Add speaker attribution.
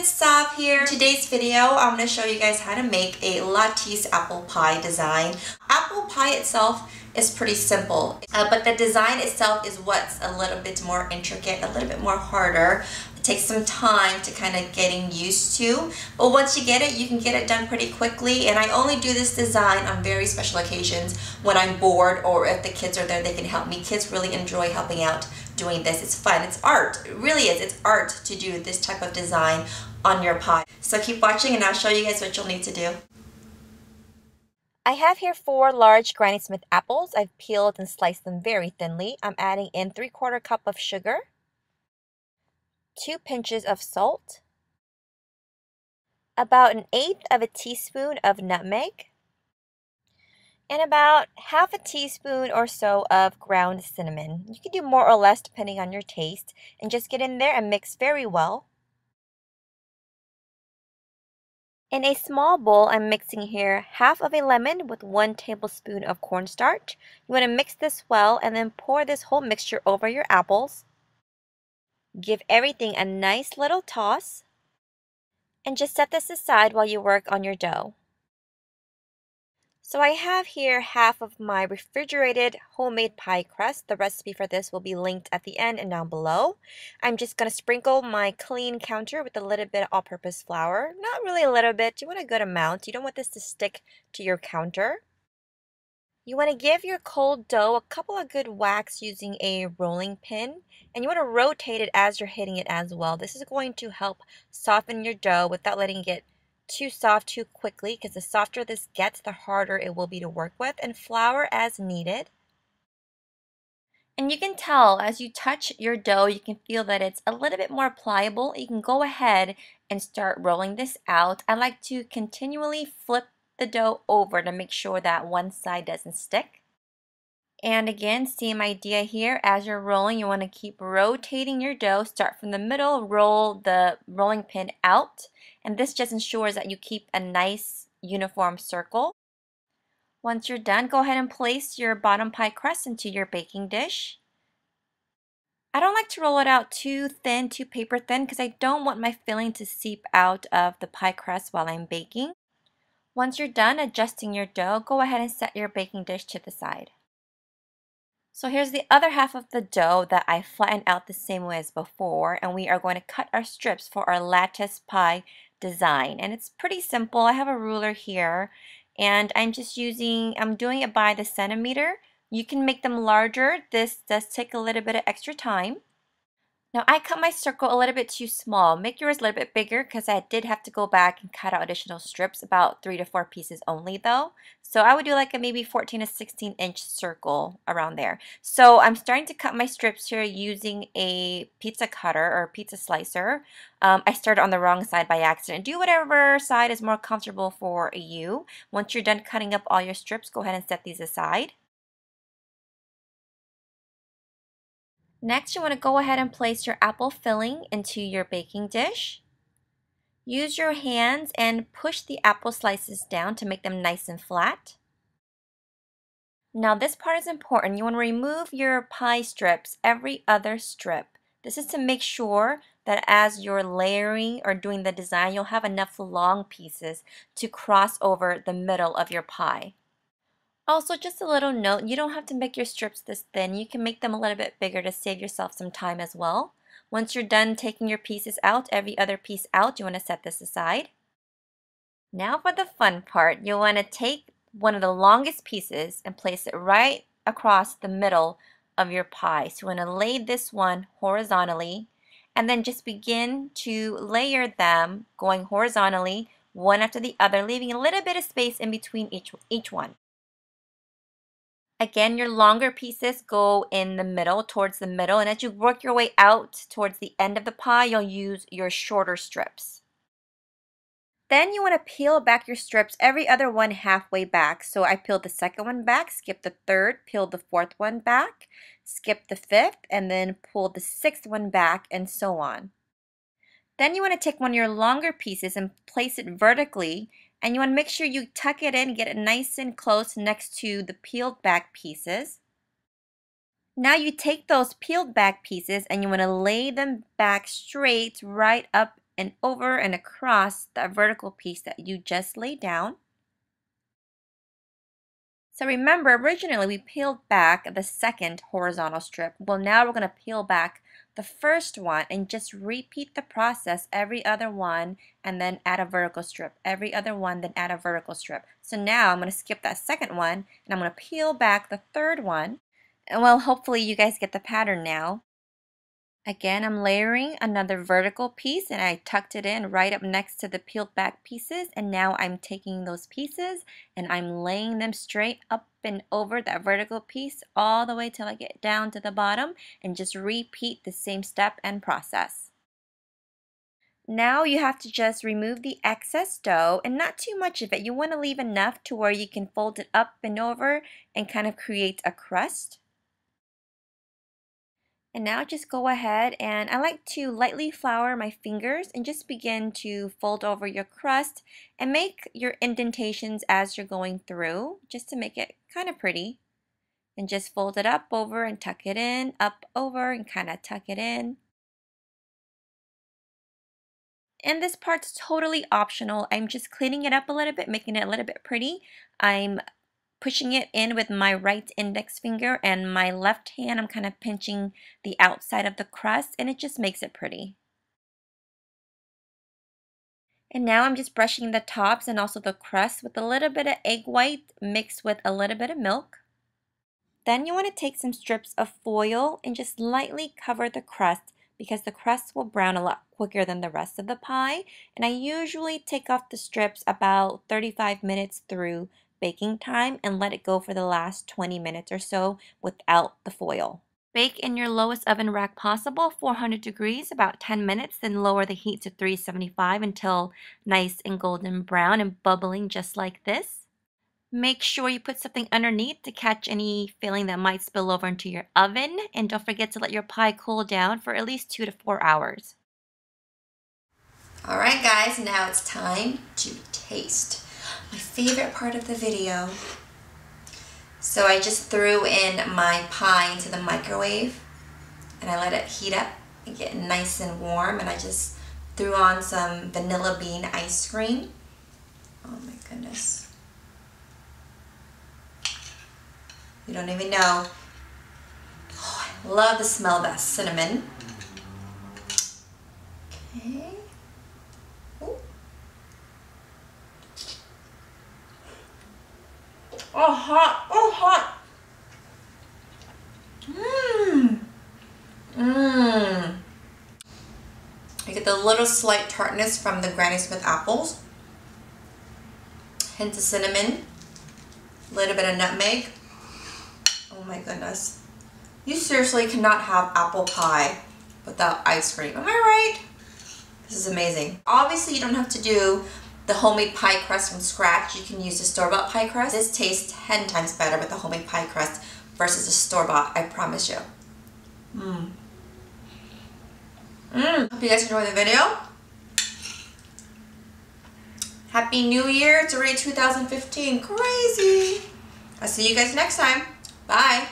Speaker 1: it's Sav here. In today's video, I'm going to show you guys how to make a lattice apple pie design. Apple pie itself is pretty simple, but the design itself is what's a little bit more intricate, a little bit more harder. It takes some time to kind of getting used to, but once you get it, you can get it done pretty quickly. And I only do this design on very special occasions when I'm bored or if the kids are there, they can help me. Kids really enjoy helping out doing this. It's fun. It's art. It really is. It's art to do this type of design on your pie. So keep watching and I'll show you guys what you'll need to do. I have here 4 large Granny Smith apples. I've peeled and sliced them very thinly. I'm adding in 3/4 cup of sugar, 2 pinches of salt, about 1/8 of a teaspoon of nutmeg, and about 1/2 teaspoon or so of ground cinnamon. You can do more or less depending on your taste, and just get in there and mix very well. In a small bowl, I'm mixing here 1/2 of a lemon with 1 tablespoon of cornstarch. You want to mix this well and then pour this whole mixture over your apples. Give everything a nice little toss, and just set this aside while you work on your dough. So I have here 1/2 of my refrigerated homemade pie crust. The recipe for this will be linked at the end and down below. I'm just going to sprinkle my clean counter with a little bit of all-purpose flour. Not really a little bit, you want a good amount. You don't want this to stick to your counter. You want to give your cold dough a couple of good whacks using a rolling pin, and you want to rotate it as you're hitting it as well. This is going to help soften your dough without letting it get too soft too quickly, because the softer this gets, the harder it will be to work with, and flour as needed. And you can tell as you touch your dough, you can feel that it's a little bit more pliable. You can go ahead and start rolling this out. I like to continually flip the dough over to make sure that one side doesn't stick. And again, same idea here. As you're rolling, you want to keep rotating your dough. Start from the middle, roll the rolling pin out, and this just ensures that you keep a nice uniform circle. Once you're done, go ahead and place your bottom pie crust into your baking dish. I don't like to roll it out too thin, too paper thin, because I don't want my filling to seep out of the pie crust while I'm baking. Once you're done adjusting your dough, go ahead and set your baking dish to the side. So here's the other half of the dough that I flattened out the same way as before, and we are going to cut our strips for our lattice pie design. And it's pretty simple. I have a ruler here, and I'm doing it by the centimeter. You can make them larger. This does take a little bit of extra time. Now I cut my circle a little bit too small. Make yours a little bit bigger because I did have to go back and cut out additional strips, about 3 to 4 pieces only though. So I would do like a maybe 14 to 16 inch circle around there. So I'm starting to cut my strips here using a pizza cutter or pizza slicer. I started on the wrong side by accident. Do whatever side is more comfortable for you. Once you're done cutting up all your strips, go ahead and set these aside. Next, you want to go ahead and place your apple filling into your baking dish. Use your hands and push the apple slices down to make them nice and flat. Now this part is important. You want to remove your pie strips every other strip. This is to make sure that as you're layering or doing the design, you'll have enough long pieces to cross over the middle of your pie. Also, just a little note, you don't have to make your strips this thin. You can make them a little bit bigger to save yourself some time as well. Once you're done taking your pieces out, every other piece out, you want to set this aside. Now for the fun part, you'll want to take one of the longest pieces and place it right across the middle of your pie. So you want to lay this one horizontally and then just begin to layer them going horizontally, one after the other, leaving a little bit of space in between each one. Again, your longer pieces go in the middle, towards the middle, and as you work your way out towards the end of the pie, you'll use your shorter strips. Then you want to peel back your strips every other one halfway back. So I peeled the second one back, skipped the third, peeled the fourth one back, skipped the fifth, and then pulled the sixth one back, and so on. Then you want to take one of your longer pieces and place it vertically, and you want to make sure you tuck it in, get it nice and close next to the peeled back pieces. Now you take those peeled back pieces and you want to lay them back straight right up and over and across that vertical piece that you just laid down. So remember, originally we peeled back the second horizontal strip. Well, now we're going to peel back the first one and just repeat the process every other one and then add a vertical strip. Every other one, then add a vertical strip. So now I'm going to skip that second one and I'm going to peel back the third one. And well, hopefully you guys get the pattern now. Again, I'm layering another vertical piece and I tucked it in right up next to the peeled back pieces, and now I'm taking those pieces and I'm laying them straight up and over that vertical piece all the way till I get down to the bottom, and just repeat the same step and process. Now you have to just remove the excess dough, and not too much of it. You want to leave enough to where you can fold it up and over and kind of create a crust. And now just go ahead, and I like to lightly flour my fingers and just begin to fold over your crust and make your indentations as you're going through, just to make it kind of pretty. And just fold it up over and tuck it in, up over and kind of tuck it in. And this part's totally optional. I'm just cleaning it up a little bit, making it a little bit pretty. I'm pushing it in with my right index finger, and my left hand I'm kind of pinching the outside of the crust, and it just makes it pretty. And now I'm just brushing the tops and also the crust with a little bit of egg white mixed with a little bit of milk. Then you want to take some strips of foil and just lightly cover the crust, because the crust will brown a lot quicker than the rest of the pie. And I usually take off the strips about 35 minutes through baking time and let it go for the last 20 minutes or so without the foil. Bake in your lowest oven rack possible, 400 degrees, about 10 minutes, then lower the heat to 375 until nice and golden brown and bubbling just like this. Make sure you put something underneath to catch any filling that might spill over into your oven, and don't forget to let your pie cool down for at least 2 to 4 hours. Alright guys, now it's time to taste. My favorite part of the video. So I just threw in my pie into the microwave and I let it heat up and get nice and warm, and I just threw on some vanilla bean ice cream. Oh my goodness. You don't even know. Oh, I love the smell of that cinnamon. Okay. Ooh. Oh, hot. Oh, hot. Mmm. Mmm. You get the little slight tartness from the Granny Smith apples. Hint of cinnamon. A little bit of nutmeg. Oh my goodness. You seriously cannot have apple pie without ice cream. Am I right? This is amazing. Obviously, you don't have to do the homemade pie crust from scratch. You can use the store-bought pie crust. This tastes 10 times better with the homemade pie crust versus the store-bought, I promise you. Mmm. Mmm. Hope you guys enjoyed the video. Happy New Year. It's already 2015. Crazy. I'll see you guys next time. Bye.